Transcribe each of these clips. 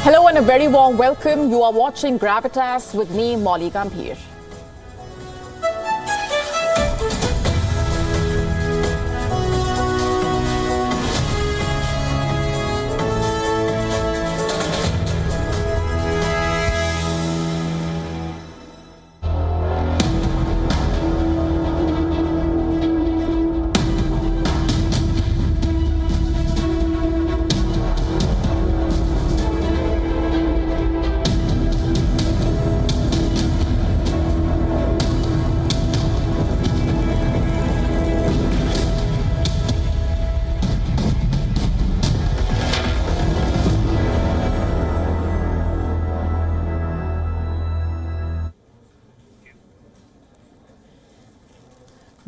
Hello and a very warm welcome. You are watching Gravitas with me, Molly Gambhir.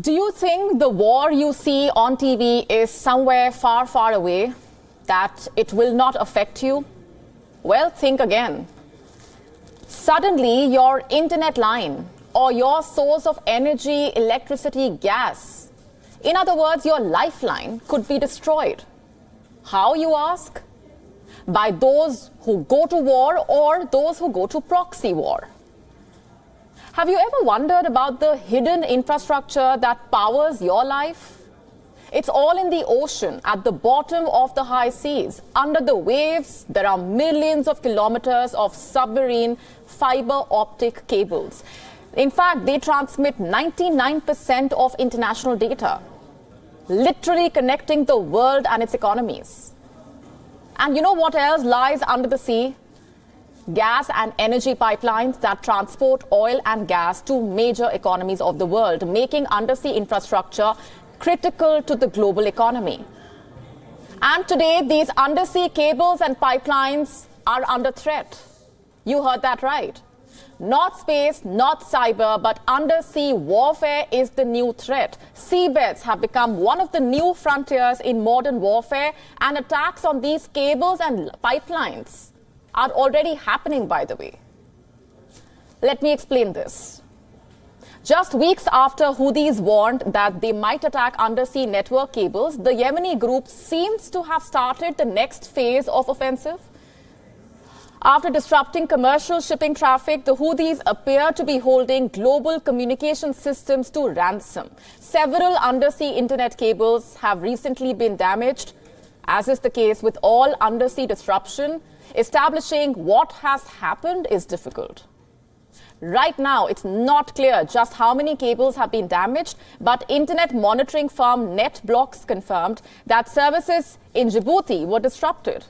Do you think the war you see on TV is somewhere far, far away, that it will not affect you? Well, think again. Suddenly, your internet line or your source of energy, electricity, gas, in other words, your lifeline could be destroyed. How, you ask? By those who go to war or those who go to proxy war. Have you ever wondered about the hidden infrastructure that powers your life? It's all in the ocean, at the bottom of the high seas. Under the waves, there are millions of kilometers of submarine fiber optic cables. In fact, they transmit 99% of international data, literally connecting the world and its economies. And you know what else lies under the sea? Gas and energy pipelines that transport oil and gas to major economies of the world, making undersea infrastructure critical to the global economy. And today, these undersea cables and pipelines are under threat. You heard that right. Not space, not cyber, but undersea warfare is the new threat. Seabeds have become one of the new frontiers in modern warfare, and attacks on these cables and pipelines are already happening, by the way. Let me explain this. Just weeks after Houthis warned that they might attack undersea network cables, the Yemeni group seems to have started the next phase of offensive. After disrupting commercial shipping traffic, the Houthis appear to be holding global communication systems to ransom. Several undersea internet cables have recently been damaged, as is the case with all undersea disruption. Establishing what has happened is difficult. Right now, it's not clear just how many cables have been damaged, but internet monitoring firm NetBlocks confirmed that services in Djibouti were disrupted.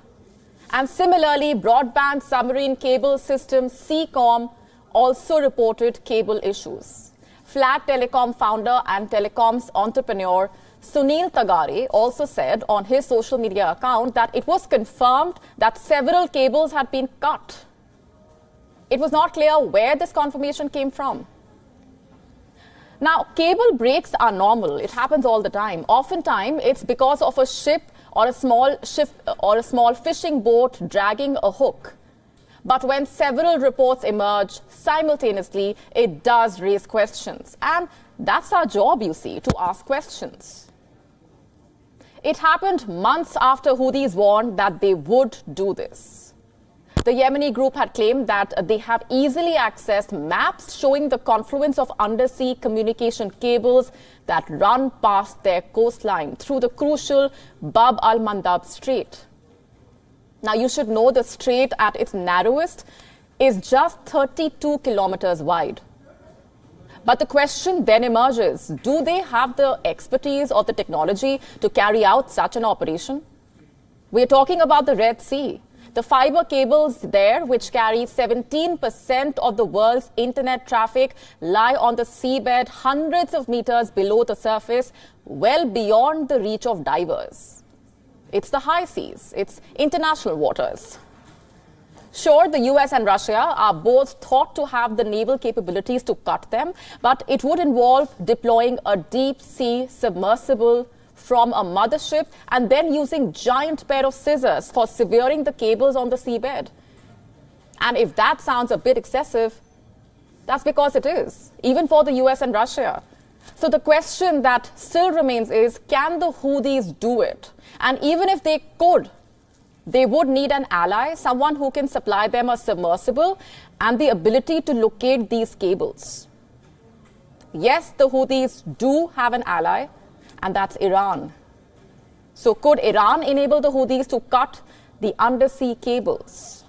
And similarly, broadband submarine cable system Seacom also reported cable issues. Flat Telecom founder and telecoms entrepreneur Sunil Tagare also said on his social media account that it was confirmed that several cables had been cut. It was not clear where this confirmation came from. Now, cable breaks are normal. It happens all the time. Oftentimes, it's because of a ship or a small fishing boat dragging a hook. But when several reports emerge simultaneously, it does raise questions. And that's our job, you see, to ask questions. It happened months after Houthis warned that they would do this. The Yemeni group had claimed that they have easily accessed maps showing the confluence of undersea communication cables that run past their coastline through the crucial Bab al-Mandab Strait. Now, you should know the strait at its narrowest is just 32 kilometers wide. But the question then emerges, do they have the expertise or the technology to carry out such an operation? We're talking about the Red Sea. The fiber cables there, which carry 17% of the world's internet traffic, lie on the seabed hundreds of meters below the surface, well beyond the reach of divers. It's the high seas. It's international waters. Sure, the US and Russia are both thought to have the naval capabilities to cut them, but it would involve deploying a deep-sea submersible from a mothership and then using giant pair of scissors for severing the cables on the seabed. And if that sounds a bit excessive, that's because it is, even for the US and Russia. So the question that still remains is, can the Houthis do it? And even if they could, They would need an ally, someone who can supply them a submersible and the ability to locate these cables. Yes, the Houthis do have an ally, and that's Iran. So could Iran enable the Houthis to cut the undersea cables?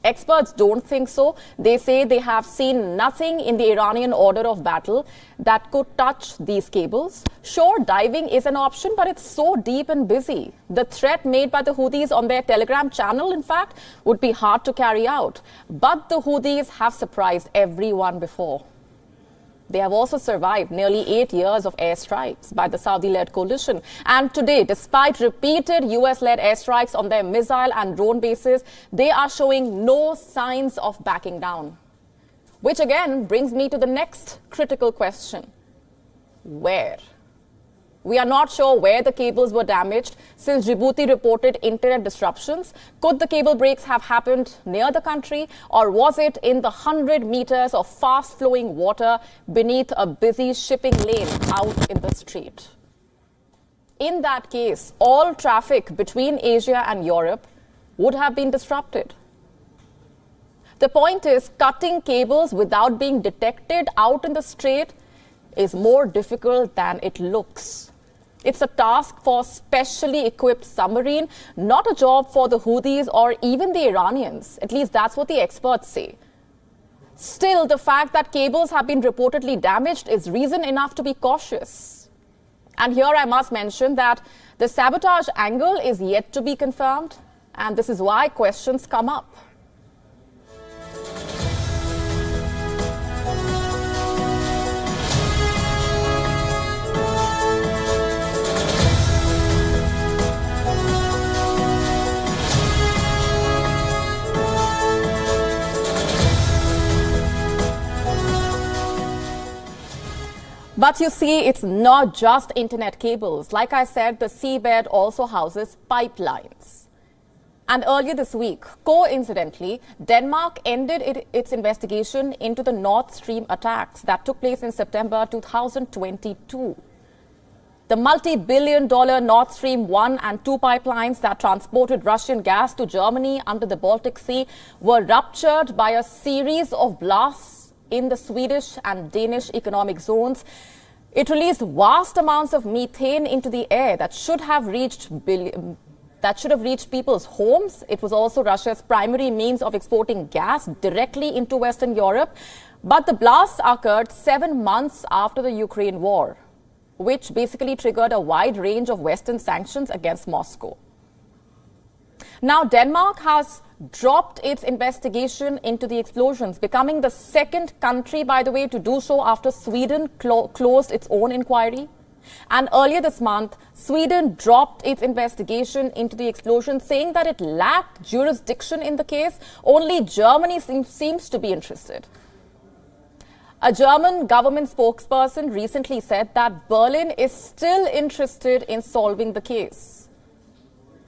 Experts don't think so. They say they have seen nothing in the Iranian order of battle that could touch these cables. Sure, diving is an option, but it's so deep and busy. The threat made by the Houthis on their Telegram channel, in fact, would be hard to carry out. But the Houthis have surprised everyone before. They have also survived nearly 8 years of airstrikes by the Saudi-led coalition. And today, despite repeated US-led airstrikes on their missile and drone bases, they are showing no signs of backing down. Which again brings me to the next critical question. Where? We are not sure where the cables were damaged since Djibouti reported internet disruptions. Could the cable breaks have happened near the country, or was it in the 100 meters of fast-flowing water beneath a busy shipping lane out in the strait? In that case, all traffic between Asia and Europe would have been disrupted. The point is, cutting cables without being detected out in the strait is more difficult than it looks. It's a task for specially equipped submarine, not a job for the Houthis or even the Iranians. At least that's what the experts say. Still, the fact that cables have been reportedly damaged is reason enough to be cautious. And here I must mention that the sabotage angle is yet to be confirmed, and this is why questions come up. But you see, it's not just internet cables. Like I said, the seabed also houses pipelines. And earlier this week, coincidentally, Denmark ended its investigation into the Nord Stream attacks that took place in September 2022. The multi-billion-dollar Nord Stream 1 and 2 pipelines that transported Russian gas to Germany under the Baltic Sea were ruptured by a series of blasts in the Swedish and Danish economic zones. It released vast amounts of methane into the air that should have reached people's homes. It was also Russia's primary means of exporting gas directly into Western Europe. But the blasts occurred 7 months after the Ukraine war, which basically triggered a wide range of Western sanctions against Moscow. Now, Denmark has dropped its investigation into the explosions, becoming the second country, by the way, to do so after Sweden closed its own inquiry. And earlier this month, Sweden dropped its investigation into the explosion, saying that it lacked jurisdiction in the case. Only Germany seems to be interested. A German government spokesperson recently said that Berlin is still interested in solving the case.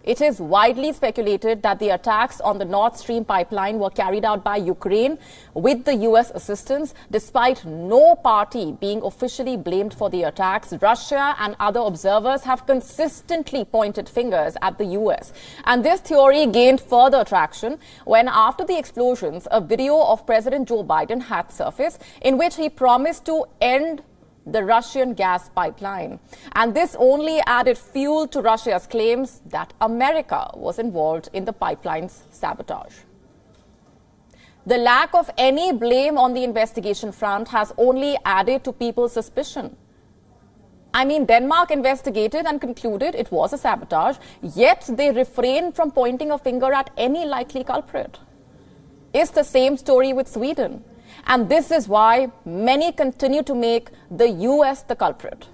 It is widely speculated that the attacks on the Nord Stream pipeline were carried out by Ukraine with the US assistance, despite no party being officially blamed for the attacks. Russia and other observers have consistently pointed fingers at the US. And this theory gained further traction when, after the explosions, a video of President Joe Biden had surfaced in which he promised to end the Russian gas pipeline. And this only added fuel to Russia's claims that America was involved in the pipeline's sabotage. The lack of any blame on the investigation front has only added to people's suspicion. I mean, Denmark investigated and concluded it was a sabotage, yet they refrained from pointing a finger at any likely culprit. It's the same story with Sweden. And this is why many continue to make the US the culprit.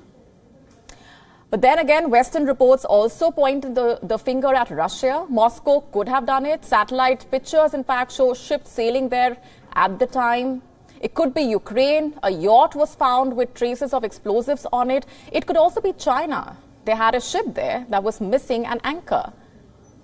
But then again, Western reports also point the finger at Russia. Moscow could have done it. Satellite pictures, in fact, show ships sailing there at the time. It could be Ukraine. A yacht was found with traces of explosives on it. It could also be China. They had a ship there that was missing an anchor.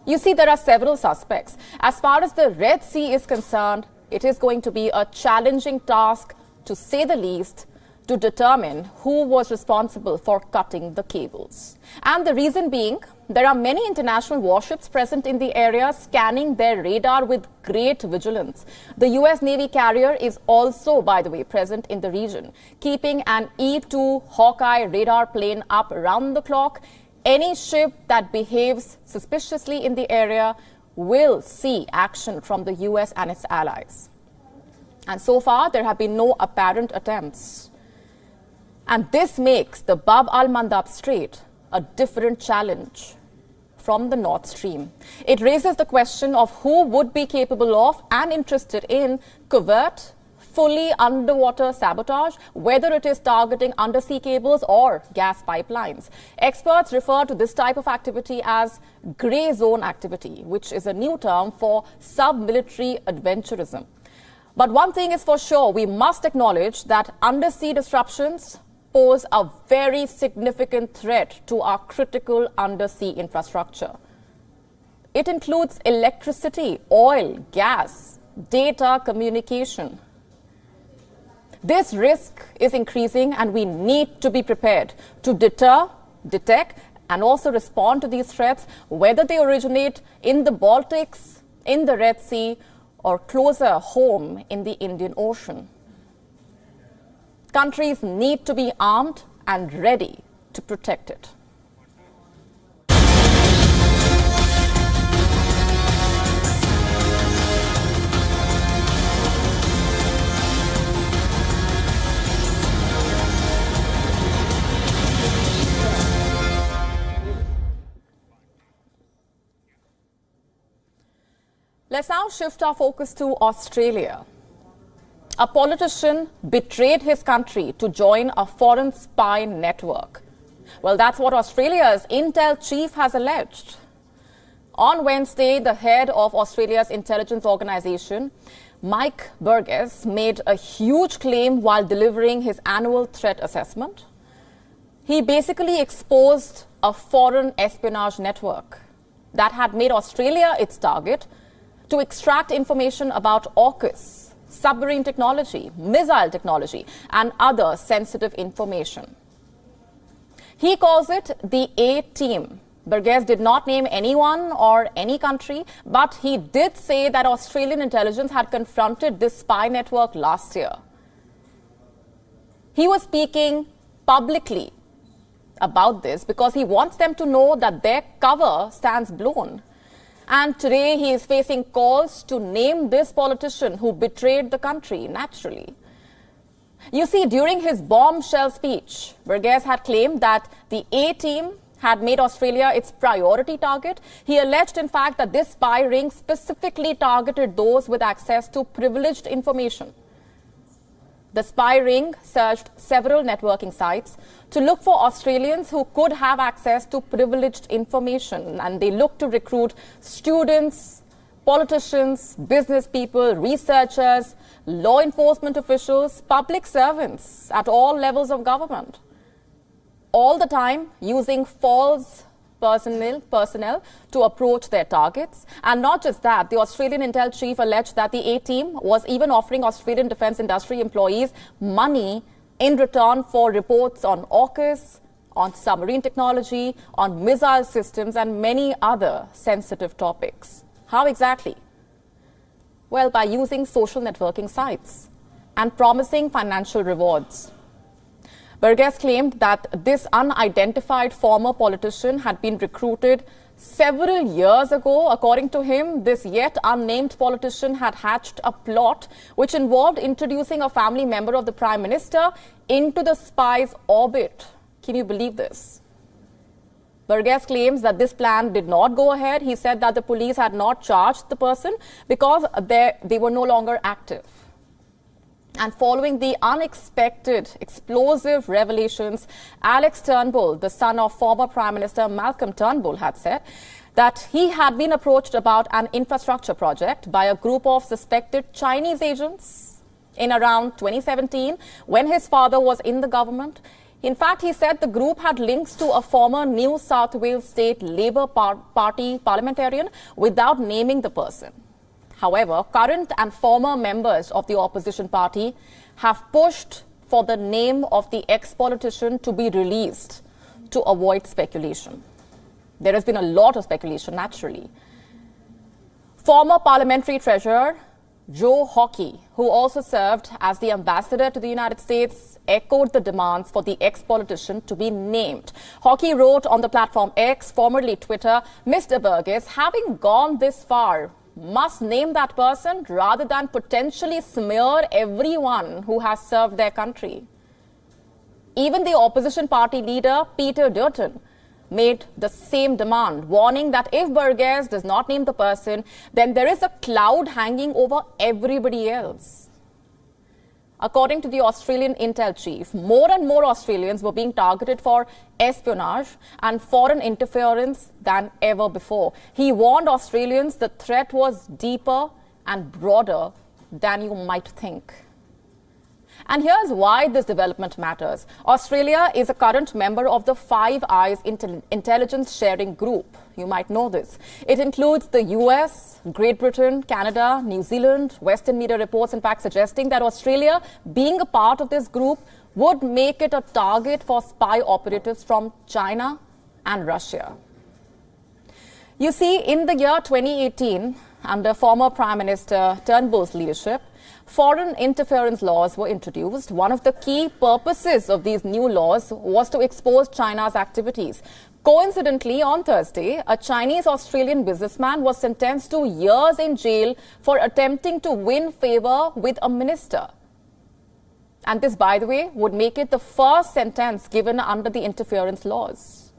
You see, there are several suspects. As far as the Red Sea is concerned, it is going to be a challenging task, to say the least, to determine who was responsible for cutting the cables. And the reason being, there are many international warships present in the area scanning their radar with great vigilance. The US Navy carrier is also, by the way, present in the region, keeping an E-2 Hawkeye radar plane up around the clock. Any ship that behaves suspiciously in the area will see action from the US and its allies. And so far, there have been no apparent attempts. And this makes the Bab al-Mandab Strait a different challenge from the North Stream. It raises the question of who would be capable of and interested in covert, fully underwater sabotage, whether it is targeting undersea cables or gas pipelines. Experts refer to this type of activity as grey zone activity, which is a new term for sub-military adventurism. But one thing is for sure, we must acknowledge that undersea disruptions pose a very significant threat to our critical undersea infrastructure. It includes electricity, oil, gas, data communication. This risk is increasing and we need to be prepared to deter, detect, and also respond to these threats, whether they originate in the Baltics, in the Red Sea, or closer home in the Indian Ocean. Countries need to be armed and ready to protect it. Let's now shift our focus to Australia. A politician betrayed his country to join a foreign spy network. Well, that's what Australia's intel chief has alleged. On Wednesday, the head of Australia's intelligence organization, Mike Burgess, made a huge claim while delivering his annual threat assessment. He basically exposed a foreign espionage network that had made Australia its target to extract information about AUKUS, submarine technology, missile technology, and other sensitive information. He calls it the A-Team. Burgess did not name anyone or any country, but he did say that Australian intelligence had confronted this spy network last year. He was speaking publicly about this because he wants them to know that their cover stands blown. And today he is facing calls to name this politician who betrayed the country, naturally. You see, during his bombshell speech, Burgess had claimed that the A-Team had made Australia its priority target. He alleged, in fact, that this spy ring specifically targeted those with access to privileged information. The spy ring searched several networking sites to look for Australians who could have access to privileged information, and they looked to recruit students, politicians, business people, researchers, law enforcement officials, public servants at all levels of government, all the time using false personnel to approach their targets. And not just that, the Australian intel chief alleged that the A-Team was even offering Australian defence industry employees money in return for reports on AUKUS, on submarine technology, on missile systems, and many other sensitive topics. How exactly? Well, by using social networking sites and promising financial rewards. Burgess claimed that this unidentified former politician had been recruited several years ago. According to him, this yet unnamed politician had hatched a plot which involved introducing a family member of the Prime Minister into the spy's orbit. Can you believe this? Burgess claims that this plan did not go ahead. He said that the police had not charged the person because they were no longer active. And following the unexpected, explosive revelations, Alex Turnbull, the son of former Prime Minister Malcolm Turnbull, had said that he had been approached about an infrastructure project by a group of suspected Chinese agents in around 2017 when his father was in the government. In fact, he said the group had links to a former New South Wales State Labour Party parliamentarian without naming the person. However, current and former members of the opposition party have pushed for the name of the ex-politician to be released to avoid speculation. There has been a lot of speculation, naturally. Former parliamentary treasurer Joe Hockey, who also served as the ambassador to the United States, echoed the demands for the ex-politician to be named. Hockey wrote on the platform X, formerly Twitter, Mr. Burgess, having gone this far, must name that person rather than potentially smear everyone who has served their country. Even the opposition party leader, Peter Dutton, made the same demand, warning that if Burgess does not name the person, then there is a cloud hanging over everybody else. According to the Australian intel chief, more and more Australians were being targeted for espionage and foreign interference than ever before. He warned Australians the threat was deeper and broader than you might think. And here's why this development matters. Australia is a current member of the Five Eyes intelligence sharing group. You might know this. It includes the US, Great Britain, Canada, New Zealand. Western media reports, in fact, suggesting that Australia, being a part of this group, would make it a target for spy operatives from China and Russia. You see, in the year 2018, under former Prime Minister Turnbull's leadership, foreign interference laws were introduced. One of the key purposes of these new laws was to expose China's activities. Coincidentally, on Thursday, a Chinese-Australian businessman was sentenced to years in jail for attempting to win favor with a minister. And this, by the way, would make it the first sentence given under the interference laws.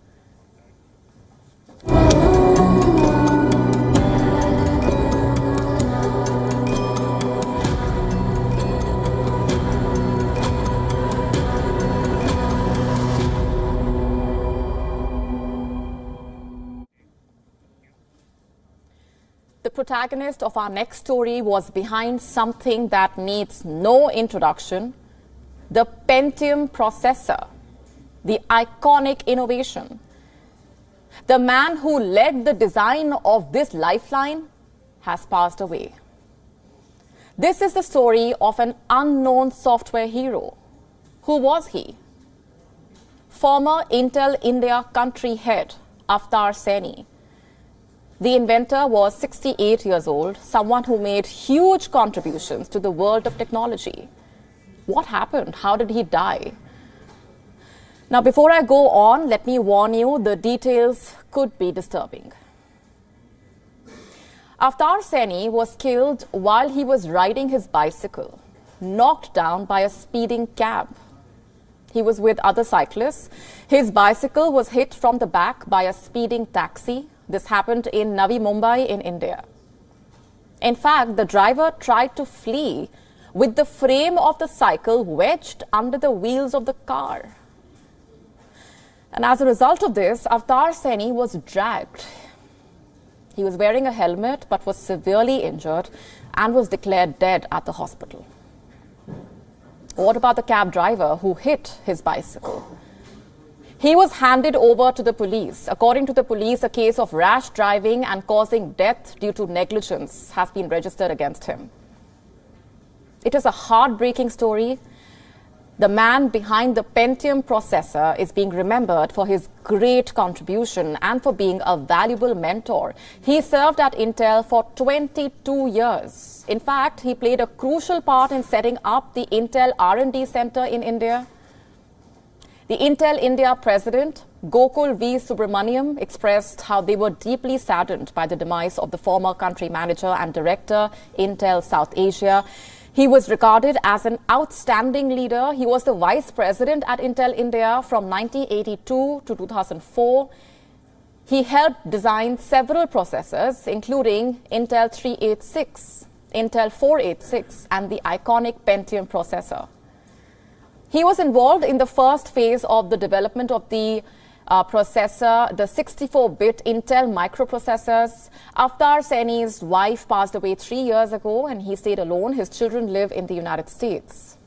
The protagonist of our next story was behind something that needs no introduction: the Pentium processor, the iconic innovation. The man who led the design of this lifeline has passed away. This is the story of an unknown software hero. Who was he? Former Intel India country head Avtar Saini. The inventor was 68 years old, someone who made huge contributions to the world of technology. What happened? How did he die? Now, before I go on, let me warn you, the details could be disturbing. Avtar Saini was killed while he was riding his bicycle, knocked down by a speeding cab. He was with other cyclists. His bicycle was hit from the back by a speeding taxi. This happened in Navi Mumbai in India. In fact, the driver tried to flee with the frame of the cycle wedged under the wheels of the car. And as a result of this, Avtar Saini was dragged. He was wearing a helmet but was severely injured and was declared dead at the hospital. What about the cab driver who hit his bicycle? He was handed over to the police. According to the police, a case of rash driving and causing death due to negligence has been registered against him. It is a heartbreaking story. The man behind the Pentium processor is being remembered for his great contribution and for being a valuable mentor. He served at Intel for 22 years. In fact, he played a crucial part in setting up the Intel R&D Center in India. The Intel India president, Gokul V. Subramaniam, expressed how they were deeply saddened by the demise of the former country manager and director, Intel South Asia. He was regarded as an outstanding leader. He was the vice president at Intel India from 1982 to 2004. He helped design several processors, including Intel 386, Intel 486, and the iconic Pentium processor. He was involved in the first phase of the development of the processor, the 64-bit Intel microprocessors. Avtar Saini's wife passed away 3 years ago and he stayed alone. His children live in the United States.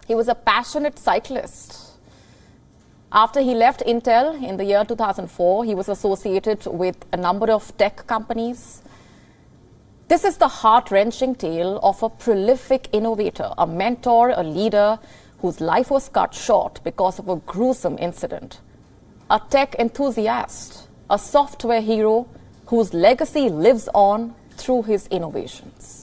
He was a passionate cyclist. After he left Intel in the year 2004, he was associated with a number of tech companies. This is the heart-wrenching tale of a prolific innovator, a mentor, a leader whose life was cut short because of a gruesome incident. A tech enthusiast, a software hero whose legacy lives on through his innovations.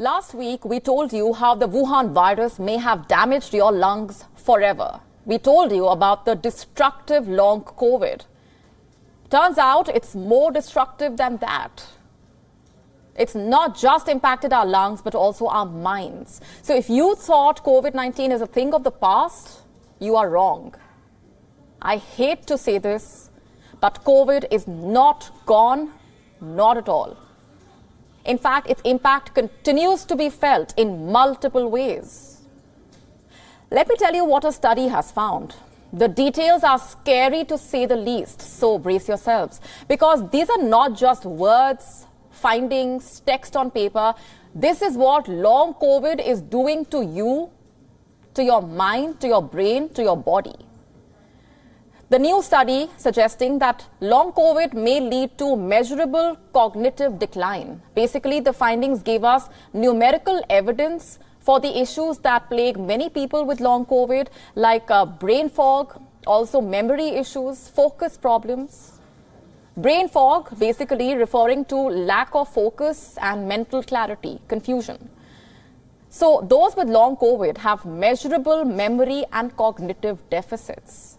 Last week, we told you how the Wuhan virus may have damaged your lungs forever. We told you about the destructive long COVID. Turns out it's more destructive than that. It's not just impacted our lungs, but also our minds. So if you thought COVID-19 is a thing of the past, you are wrong. I hate to say this, but COVID is not gone, not at all. In fact, its impact continues to be felt in multiple ways. Let me tell you what a study has found. The details are scary to say the least, so brace yourselves. Because these are not just words, findings, text on paper. This is what long COVID is doing to you, to your mind, to your brain, to your body. The new study suggesting that long COVID may lead to measurable cognitive decline. Basically, the findings gave us numerical evidence for the issues that plague many people with long COVID, like brain fog, also memory issues, focus problems. Brain fog, basically referring to lack of focus and mental clarity, confusion. So those with long COVID have measurable memory and cognitive deficits.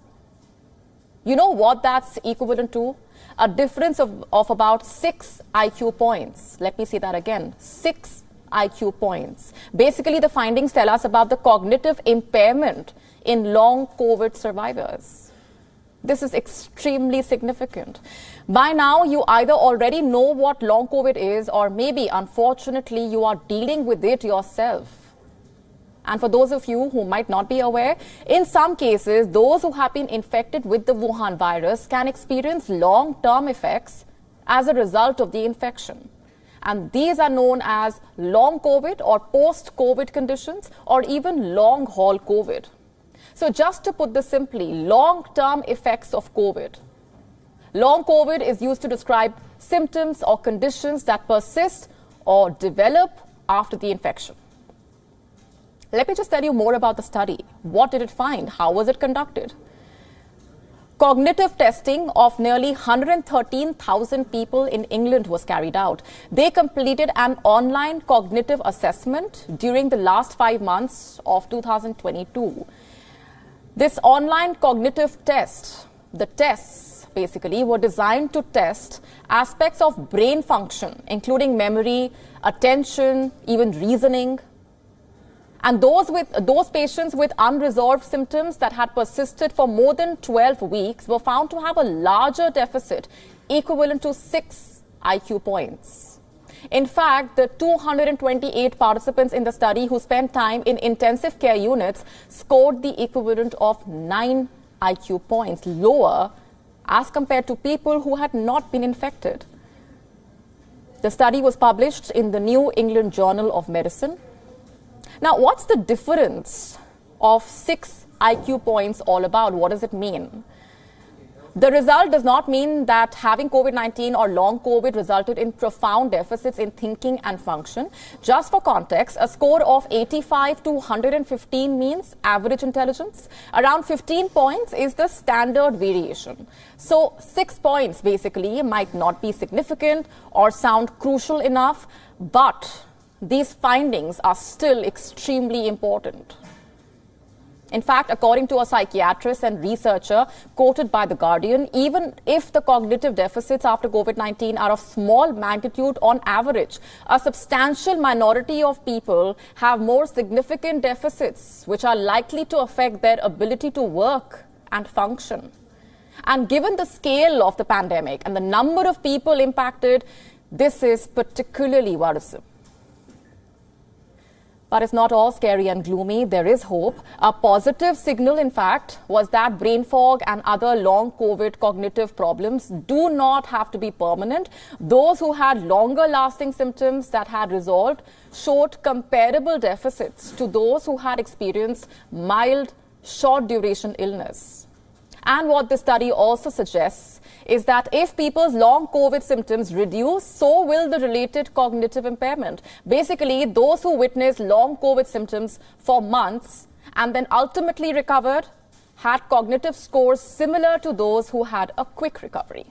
You know what that's equivalent to? A difference of about 6 IQ points. Let me say that again. 6 IQ points. Basically, the findings tell us about the cognitive impairment in long COVID survivors. This is extremely significant. By now, you either already know what long COVID is, or maybe, unfortunately, you are dealing with it yourself. And for those of you who might not be aware, in some cases, those who have been infected with the Wuhan virus can experience long-term effects as a result of the infection. And these are known as long COVID or post-COVID conditions, or even long-haul COVID. So just to put this simply, long-term effects of COVID. Long COVID is used to describe symptoms or conditions that persist or develop after the infection. Let me just tell you more about the study. What did it find? How was it conducted? Cognitive testing of nearly 113,000 people in England was carried out. They completed an online cognitive assessment during the last 5 months of 2022. This online cognitive test, the tests basically were designed to test aspects of brain function, including memory, attention, even reasoning. And those patients with unresolved symptoms that had persisted for more than 12 weeks were found to have a larger deficit equivalent to 6 IQ points. In fact, the 228 participants in the study who spent time in intensive care units scored the equivalent of 9 IQ points lower as compared to people who had not been infected. The study was published in the New England Journal of Medicine. Now, what's the difference of 6 IQ points all about? What does it mean? The result does not mean that having COVID-19 or long COVID resulted in profound deficits in thinking and function. Just for context, a score of 85 to 115 means average intelligence. Around 15 points is the standard variation. So 6 points basically might not be significant or sound crucial enough, but these findings are still extremely important. In fact, according to a psychiatrist and researcher quoted by The Guardian, even if the cognitive deficits after COVID-19 are of small magnitude on average, a substantial minority of people have more significant deficits, which are likely to affect their ability to work and function. And given the scale of the pandemic and the number of people impacted, this is particularly worrisome. But it's not all scary and gloomy. There is hope. A positive signal, in fact, was that brain fog and other long COVID cognitive problems do not have to be permanent. Those who had longer lasting symptoms that had resolved showed comparable deficits to those who had experienced mild, short duration illness. And what this study also suggests is that if people's long COVID symptoms reduce, so will the related cognitive impairment. Basically, those who witnessed long COVID symptoms for months and then ultimately recovered had cognitive scores similar to those who had a quick recovery.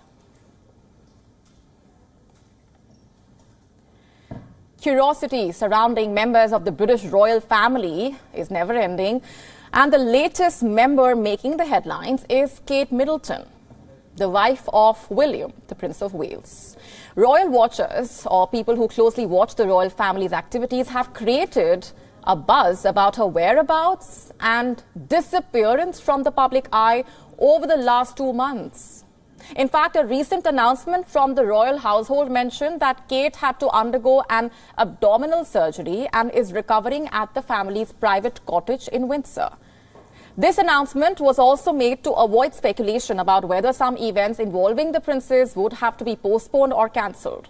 Curiosity surrounding members of the British royal family is never ending. And the latest member making the headlines is Kate Middleton, the wife of William, the Prince of Wales. Royal watchers, or people who closely watch the royal family's activities, have created a buzz about her whereabouts and disappearance from the public eye over the last 2 months. In fact, a recent announcement from the royal household mentioned that Kate had to undergo an abdominal surgery and is recovering at the family's private cottage in Windsor. This announcement was also made to avoid speculation about whether some events involving the princes would have to be postponed or cancelled.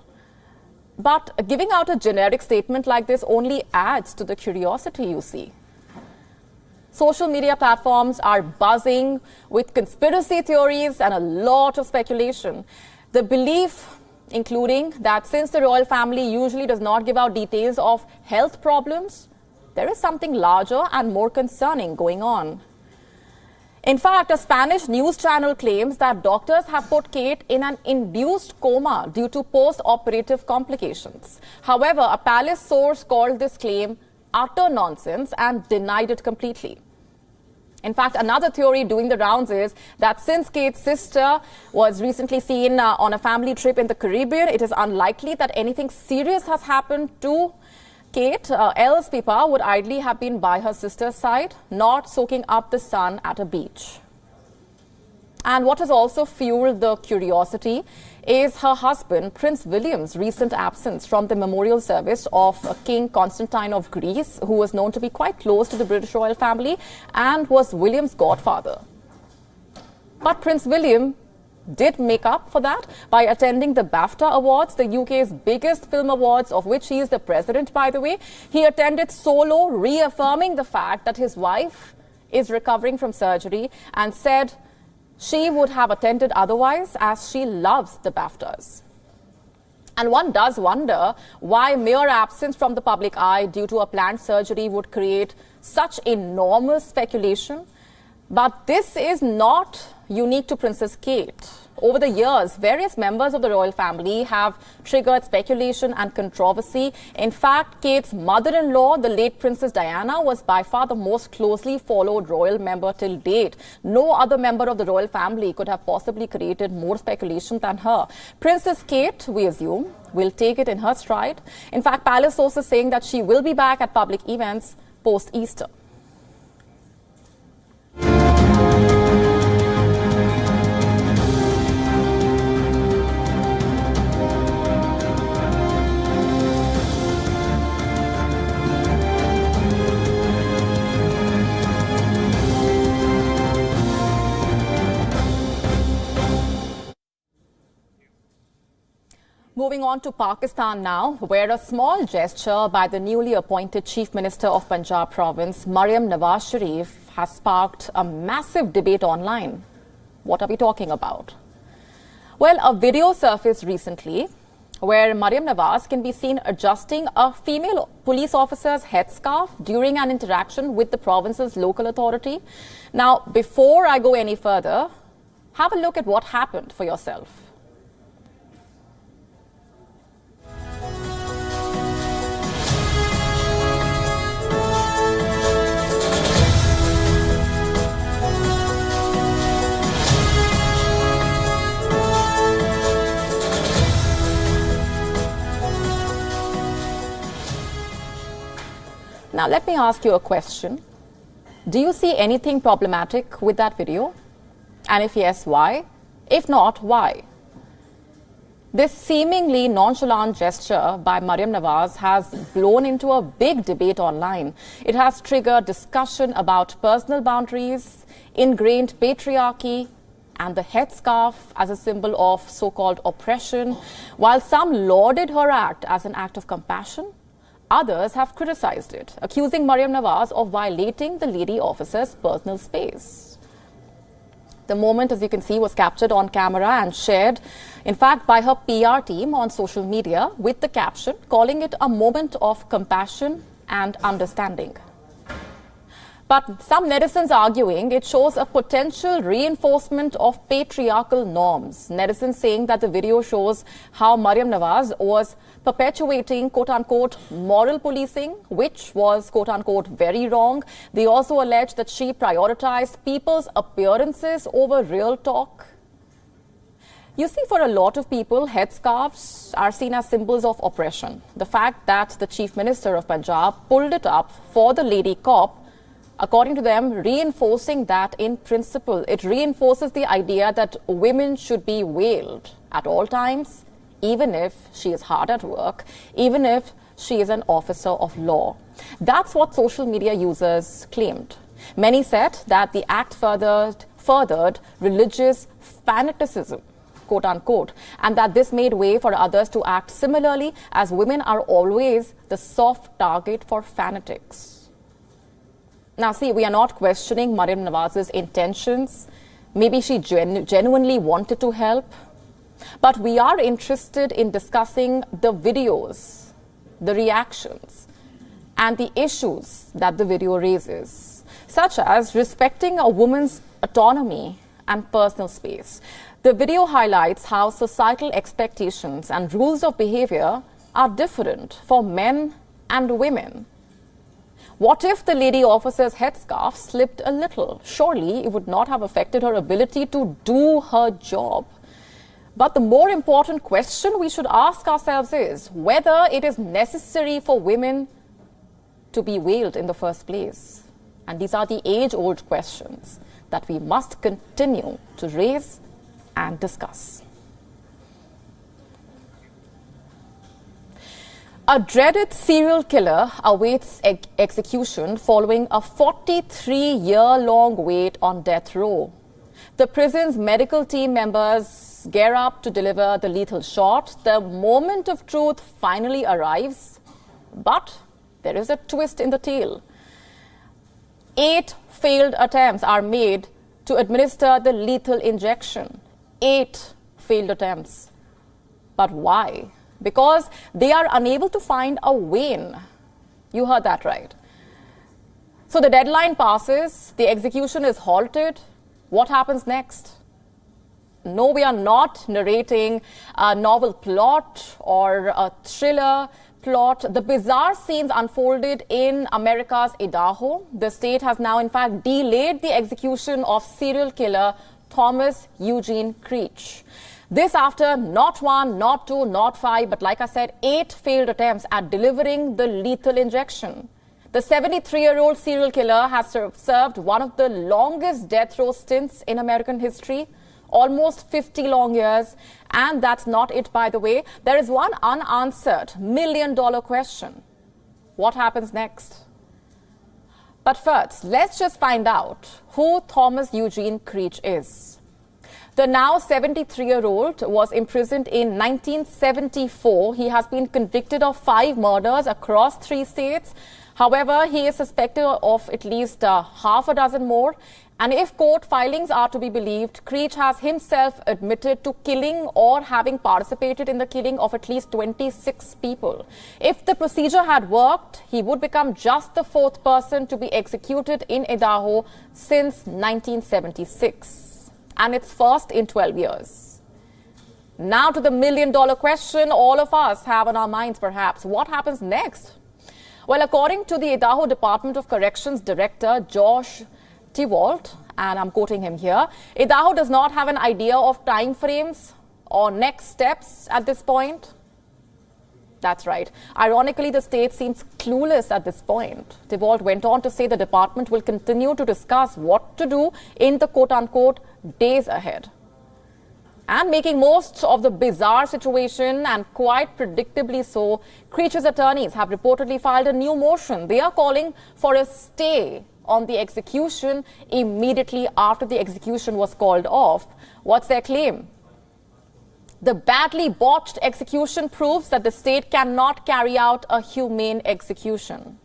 But giving out a generic statement like this only adds to the curiosity, you see. Social media platforms are buzzing with conspiracy theories and a lot of speculation. The belief, including that since the royal family usually does not give out details of health problems, there is something larger and more concerning going on. In fact, a Spanish news channel claims that doctors have put Kate in an induced coma due to post-operative complications. However, a palace source called this claim utter nonsense and denied it completely. In fact, another theory doing the rounds is that since Kate's sister was recently seen on a family trip in the Caribbean, it is unlikely that anything serious has happened to Kate, else Pippa would ideally have been by her sister's side, not soaking up the sun at a beach. And what has also fueled the curiosity is her husband, Prince William's recent absence from the memorial service of King Constantine of Greece, who was known to be quite close to the British royal family and was William's godfather. But Prince William did make up for that by attending the BAFTA Awards, the UK's biggest film awards, of which he is the president, by the way. He attended solo, reaffirming the fact that his wife is recovering from surgery and said she would have attended otherwise, as she loves the BAFTAs. And one does wonder why mere absence from the public eye due to a planned surgery would create such enormous speculation. But this is not unique to Princess Kate. Over the years, various members of the royal family have triggered speculation and controversy. In fact, Kate's mother-in-law, the late Princess Diana, was by far the most closely followed royal member till date. No other member of the royal family could have possibly created more speculation than her. Princess Kate, we assume, will take it in her stride. In fact, palace sources saying that she will be back at public events post-Easter. Moving on to Pakistan now, where a small gesture by the newly appointed Chief Minister of Punjab province, Maryam Nawaz Sharif, has sparked a massive debate online. What are we talking about? Well, a video surfaced recently where Maryam Nawaz can be seen adjusting a female police officer's headscarf during an interaction with the province's local authority. Now, before I go any further, have a look at what happened for yourself. Now, let me ask you a question. Do you see anything problematic with that video? And if yes, why? If not, why? This seemingly nonchalant gesture by Maryam Nawaz has blown into a big debate online. It has triggered discussion about personal boundaries, ingrained patriarchy, and the headscarf as a symbol of so-called oppression. While some lauded her act as an act of compassion, others have criticized it, accusing Maryam Nawaz of violating the lady officer's personal space. The moment, as you can see, was captured on camera and shared, in fact, by her PR team on social media with the caption, calling it a moment of compassion and understanding. But some netizens arguing it shows a potential reinforcement of patriarchal norms. Netizens saying that the video shows how Maryam Nawaz was perpetuating quote-unquote moral policing, which was quote-unquote very wrong. They also allege that she prioritized people's appearances over real talk. You see, for a lot of people, headscarves are seen as symbols of oppression. The fact that the Chief Minister of Punjab pulled it up for the lady cop, according to them, reinforcing that in principle, it reinforces the idea that women should be veiled at all times, even if she is hard at work, even if she is an officer of law. That's what social media users claimed. Many said that the act furthered religious fanaticism, quote unquote, and that this made way for others to act similarly, as women are always the soft target for fanatics. Now, see, we are not questioning Maryam Nawaz's intentions. Maybe she genuinely wanted to help. But we are interested in discussing the videos, the reactions, and the issues that the video raises, such as respecting a woman's autonomy and personal space. The video highlights how societal expectations and rules of behavior are different for men and women. What if the lady officer's headscarf slipped a little? Surely it would not have affected her ability to do her job. But the more important question we should ask ourselves is whether it is necessary for women to be veiled in the first place. And these are the age-old questions that we must continue to raise and discuss. A dreaded serial killer awaits execution following a 43-year-long wait on death row. The prison's medical team members gear up to deliver the lethal shot. The moment of truth finally arrives, but there is a twist in the tale. 8 failed attempts are made to administer the lethal injection. 8 failed attempts. But why? Because they are unable to find a vein. You heard that right. So the deadline passes, the execution is halted. What happens next? No, we are not narrating a novel plot or a thriller plot. The bizarre scenes unfolded in America's Idaho. The state has now, in fact, delayed the execution of serial killer Thomas Eugene Creech. This after not 1, not 2, not 5, but like I said, 8 failed attempts at delivering the lethal injection. The 73-year-old serial killer has served one of the longest death row stints in American history, almost 50 long years. And that's not it, by the way. There is one unanswered million-dollar question. What happens next? But first, let's just find out who Thomas Eugene Creech is. The now 73-year-old was imprisoned in 1974. He has been convicted of 5 murders across 3 states. However, he is suspected of at least half a dozen more. And if court filings are to be believed, Creech has himself admitted to killing or having participated in the killing of at least 26 people. If the procedure had worked, he would become just the 4th person to be executed in Idaho since 1976. And it's first in 12 years. Now to the million-dollar question all of us have on our minds, perhaps. What happens next? Well, according to the Idaho Department of Corrections Director, Josh Tiwalt, and I'm quoting him here, Idaho does not have an idea of time frames or next steps at this point. That's right. Ironically, the state seems clueless at this point. Tiwalt went on to say the department will continue to discuss what to do in the quote-unquote days ahead. And making most of the bizarre situation, and quite predictably so, Creech's attorneys have reportedly filed a new motion. They are calling for a stay on the execution immediately after the execution was called off. What's their claim? The badly botched execution proves that the state cannot carry out a humane execution.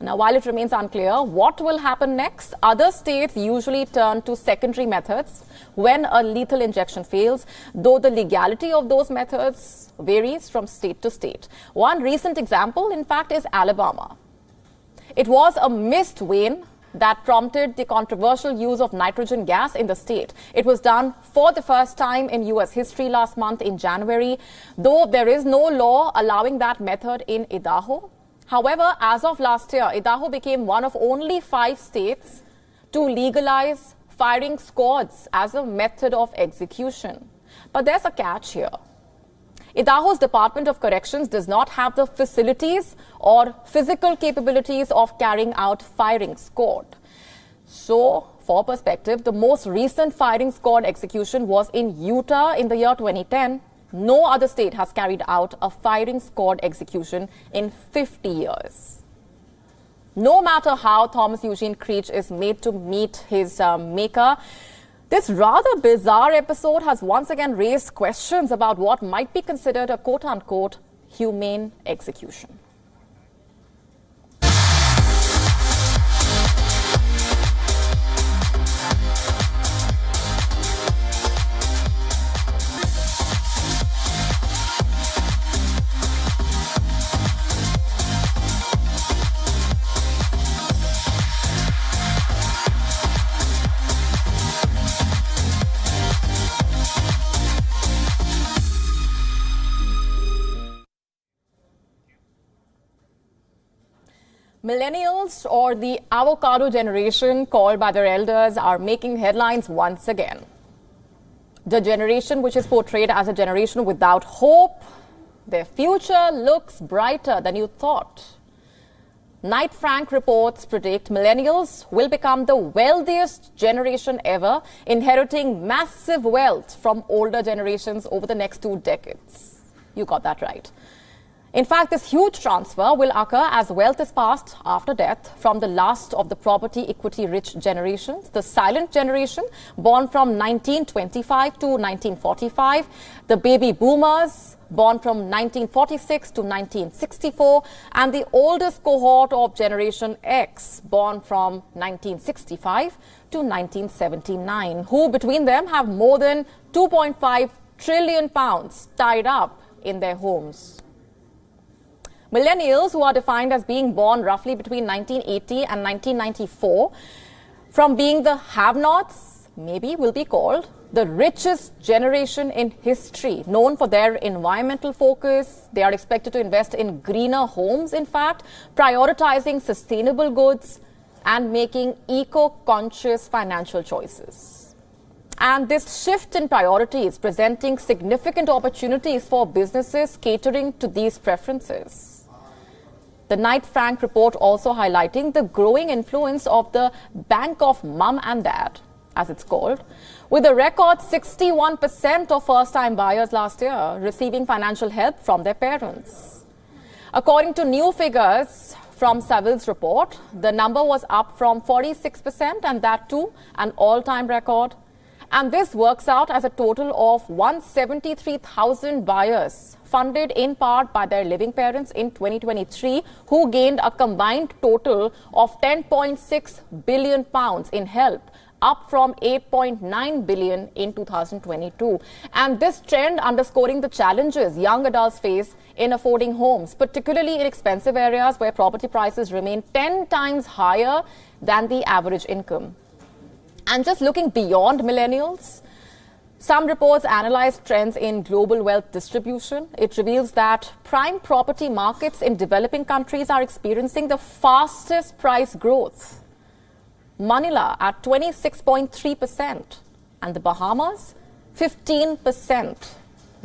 Now, while it remains unclear what will happen next, other states usually turn to secondary methods when a lethal injection fails, though the legality of those methods varies from state to state. One recent example, in fact, is Alabama. It was a missed vein that prompted the controversial use of nitrogen gas in the state. It was done for the first time in U.S. history last month in January, though there is no law allowing that method in Idaho. However, as of last year, Idaho became one of only 5 states to legalize firing squads as a method of execution. But there's a catch here. Idaho's Department of Corrections does not have the facilities or physical capabilities of carrying out firing squad. So, for perspective, the most recent firing squad execution was in Utah in the year 2010. No other state has carried out a firing squad execution in 50 years. No matter how Thomas Eugene Creech is made to meet his maker, this rather bizarre episode has once again raised questions about what might be considered a quote-unquote humane execution. Millennials, or the avocado generation called by their elders, are making headlines once again. The generation which is portrayed as a generation without hope, their future looks brighter than you thought. Knight Frank reports predict millennials will become the wealthiest generation ever, inheriting massive wealth from older generations over the next 2 decades. You got that right. In fact, this huge transfer will occur as wealth is passed after death from the last of the property equity rich generations, the silent generation born from 1925 to 1945, the baby boomers born from 1946 to 1964, and the oldest cohort of Generation X born from 1965 to 1979, who between them have more than 2.5 trillion pounds tied up in their homes. Millennials, who are defined as being born roughly between 1980 and 1994, from being the have-nots, maybe will be called the richest generation in history, known for their environmental focus. They are expected to invest in greener homes, in fact, prioritizing sustainable goods and making eco-conscious financial choices. And this shift in priorities presenting significant opportunities for businesses catering to these preferences. The Knight Frank report also highlighting the growing influence of the Bank of Mum and Dad, as it's called, with a record 61% of first-time buyers last year receiving financial help from their parents. According to new figures from Saville's report, the number was up from 46%, and that too an all-time record. And this works out as a total of 173,000 buyers funded in part by their living parents in 2023, who gained a combined total of 10.6 billion pounds in help, up from 8.9 billion in 2022. And this trend underscoring the challenges young adults face in affording homes, particularly in expensive areas where property prices remain 10 times higher than the average income. And just looking beyond millennials, some reports analyze trends in global wealth distribution. It reveals that prime property markets in developing countries are experiencing the fastest price growth. Manila at 26.3% and the Bahamas 15%.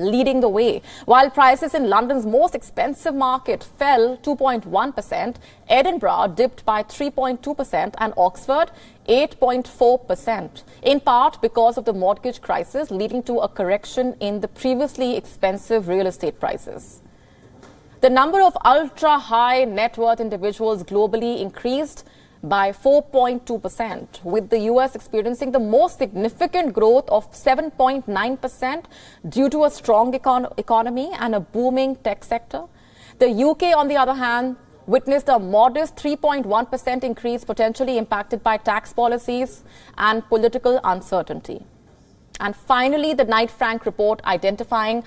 leading the way. While prices in London's most expensive market fell 2.1%, Edinburgh dipped by 3.2% and Oxford 8.4%, in part because of the mortgage crisis leading to a correction in the previously expensive real estate prices. The number of ultra-high net worth individuals globally increased by 4.2%, with the US experiencing the most significant growth of 7.9% due to a strong economy and a booming tech sector. The UK, on the other hand, witnessed a modest 3.1% increase, potentially impacted by tax policies and political uncertainty. And finally, the Knight Frank report identifying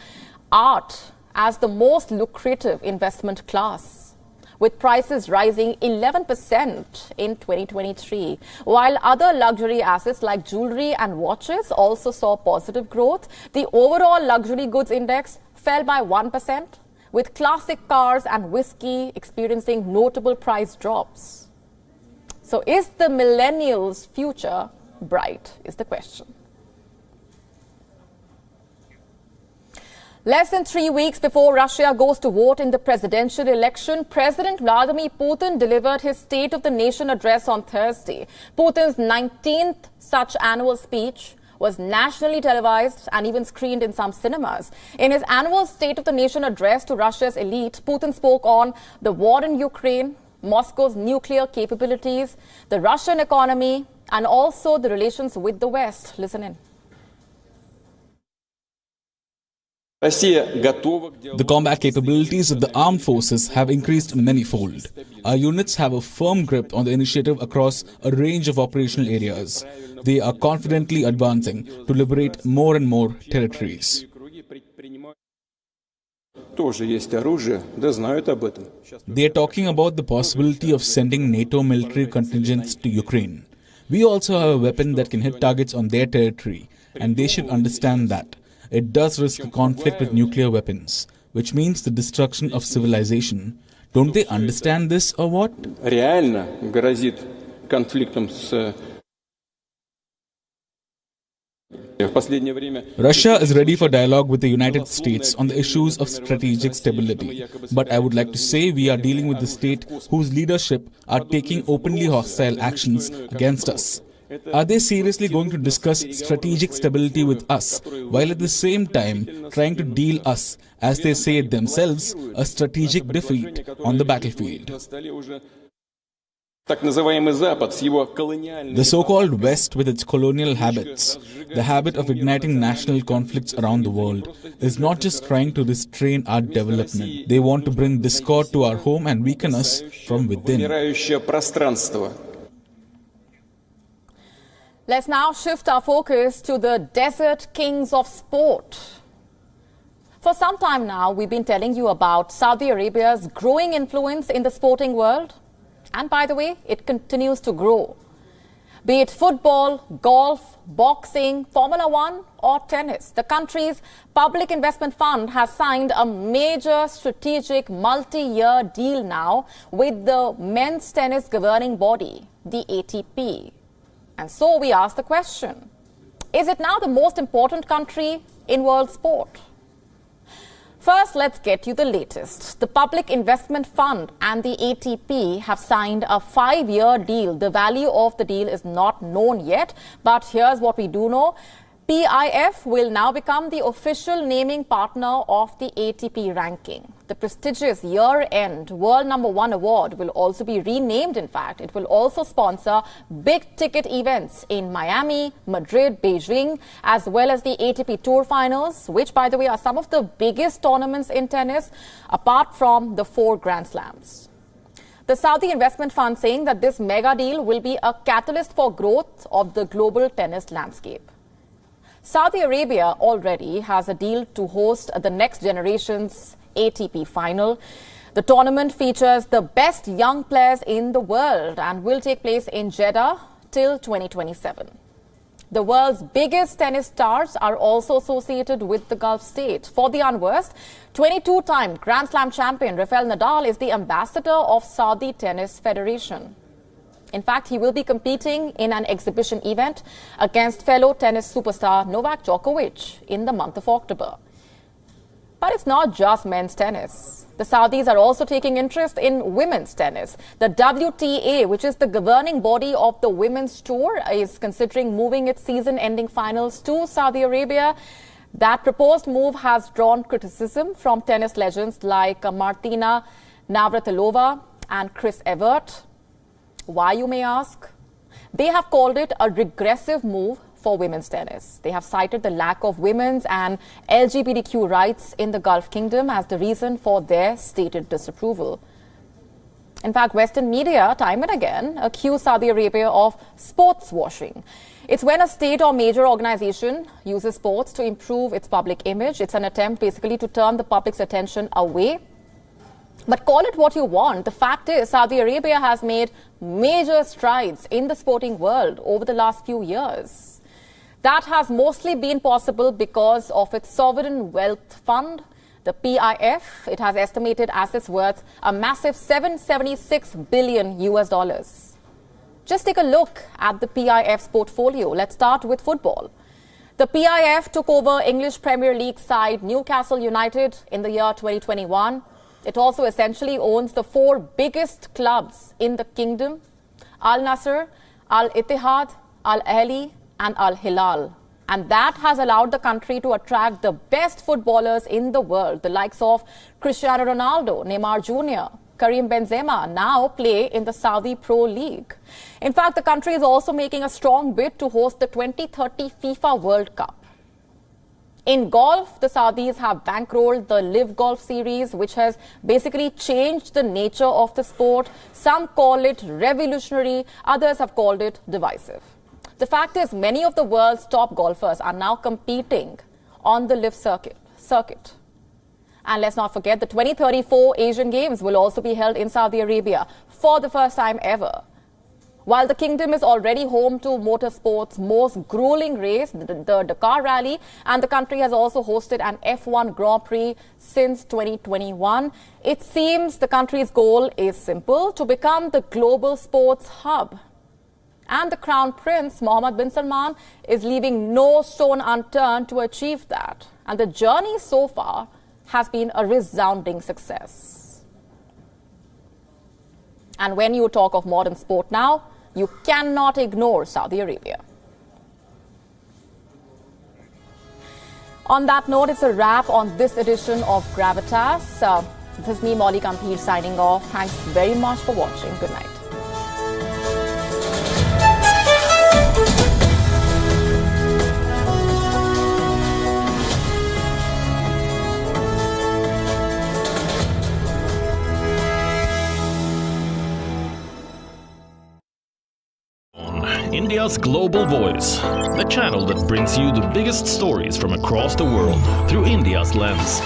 art as the most lucrative investment class, with prices rising 11% in 2023, while other luxury assets like jewelry and watches also saw positive growth. The overall luxury goods index fell by 1%, with classic cars and whiskey experiencing notable price drops. So is the millennials' future bright, is the question. Less than 3 weeks before Russia goes to vote in the presidential election, President Vladimir Putin delivered his State of the Nation address on Thursday. Putin's 19th such annual speech was nationally televised and even screened in some cinemas. In his annual State of the Nation address to Russia's elite, Putin spoke on the war in Ukraine, Moscow's nuclear capabilities, the Russian economy, and also the relations with the West. Listen in. The combat capabilities of the armed forces have increased many-fold. Our units have a firm grip on the initiative across a range of operational areas. They are confidently advancing to liberate more and more territories. They are talking about the possibility of sending NATO military contingents to Ukraine. We also have a weapon that can hit targets on their territory, and they should understand that. It does risk a conflict with nuclear weapons, which means the destruction of civilization. Don't they understand this or what? Russia is ready for dialogue with the United States on the issues of strategic stability. But I would like to say we are dealing with a state whose leadership are taking openly hostile actions against us. Are they seriously going to discuss strategic stability with us, while at the same time trying to deal us, as they say it themselves, a strategic defeat on the battlefield? The so-called West, with its colonial habits, the habit of igniting national conflicts around the world, is not just trying to restrain our development. They want to bring discord to our home and weaken us from within. Let's now shift our focus to the desert kings of sport. For some time now, we've been telling you about Saudi Arabia's growing influence in the sporting world. And by the way, it continues to grow. Be it football, golf, boxing, Formula One or tennis, the country's public investment fund has signed a major strategic multi-year deal now with the men's tennis governing body, the ATP. And so we ask the question, is it now the most important country in world sport? First, let's get you the latest. The Public Investment Fund and the ATP have signed a 5-year deal. The value of the deal is not known yet, but here's what we do know. PIF will now become the official naming partner of the ATP ranking. The prestigious year-end World #1 award will also be renamed, in fact. It will also sponsor big-ticket events in Miami, Madrid, Beijing, as well as the ATP Tour Finals, which, by the way, are some of the biggest tournaments in tennis, apart from the 4 Grand Slams. The Saudi Investment Fund saying that this mega deal will be a catalyst for growth of the global tennis landscape. Saudi Arabia already has a deal to host the next generation's ATP final. The tournament features the best young players in the world and will take place in Jeddah till 2027. The world's biggest tennis stars are also associated with the Gulf states. For the unversed, 22-time Grand Slam champion Rafael Nadal is the ambassador of Saudi Tennis Federation. In fact, he will be competing in an exhibition event against fellow tennis superstar Novak Djokovic in the month of October. But it's not just men's tennis. The Saudis are also taking interest in women's tennis. The WTA, which is the governing body of the women's tour, is considering moving its season-ending finals to Saudi Arabia. That proposed move has drawn criticism from tennis legends like Martina Navratilova and Chris Evert. Why, you may ask? They have called it a regressive move for women's tennis. They have cited the lack of women's and LGBTQ rights in the Gulf Kingdom as the reason for their stated disapproval. In fact, Western media, time and again, accuse Saudi Arabia of sports washing. It's when a state or major organization uses sports to improve its public image. It's an attempt basically to turn the public's attention away. But call it what you want. The fact is, Saudi Arabia has made major strides in the sporting world over the last few years. That has mostly been possible because of its sovereign wealth fund, the PIF. It has estimated assets worth a massive $776 billion US. Just take a look at the PIF's portfolio. Let's start with football. The PIF took over English Premier League side Newcastle United in the year 2021. It also essentially owns the 4 biggest clubs in the kingdom: Al Nassr, Al Ittihad, Al Ahly, and Al Hilal. And that has allowed the country to attract the best footballers in the world. The likes of Cristiano Ronaldo, Neymar Jr., Karim Benzema now play in the Saudi Pro League. In fact, the country is also making a strong bid to host the 2030 FIFA World Cup. In golf, the Saudis have bankrolled the Live Golf Series, which has basically changed the nature of the sport. Some call it revolutionary, others have called it divisive. The fact is, many of the world's top golfers are now competing on the Live circuit. And let's not forget, the 2034 Asian Games will also be held in Saudi Arabia for the first time ever. While the kingdom is already home to motorsport's most grueling race, the Dakar Rally, and the country has also hosted an F1 Grand Prix since 2021, it seems the country's goal is simple: to become the global sports hub. And the Crown Prince, Mohammed bin Salman, is leaving no stone unturned to achieve that. And the journey so far has been a resounding success. And when you talk of modern sport now, you cannot ignore Saudi Arabia. On that note, it's a wrap on this edition of Gravitas. This is me, Molly Gambhir, signing off. Thanks very much for watching. Good night. India's Global Voice, the channel that brings you the biggest stories from across the world through India's lens.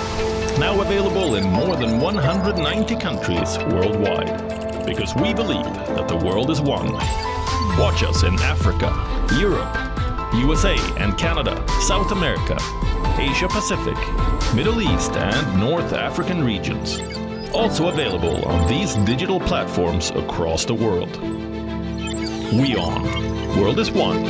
Now available in more than 190 countries worldwide. Because we believe that the world is one. Watch us in Africa, Europe, USA and Canada, South America, Asia Pacific, Middle East and North African regions. Also available on these digital platforms across the world. WION. World is one.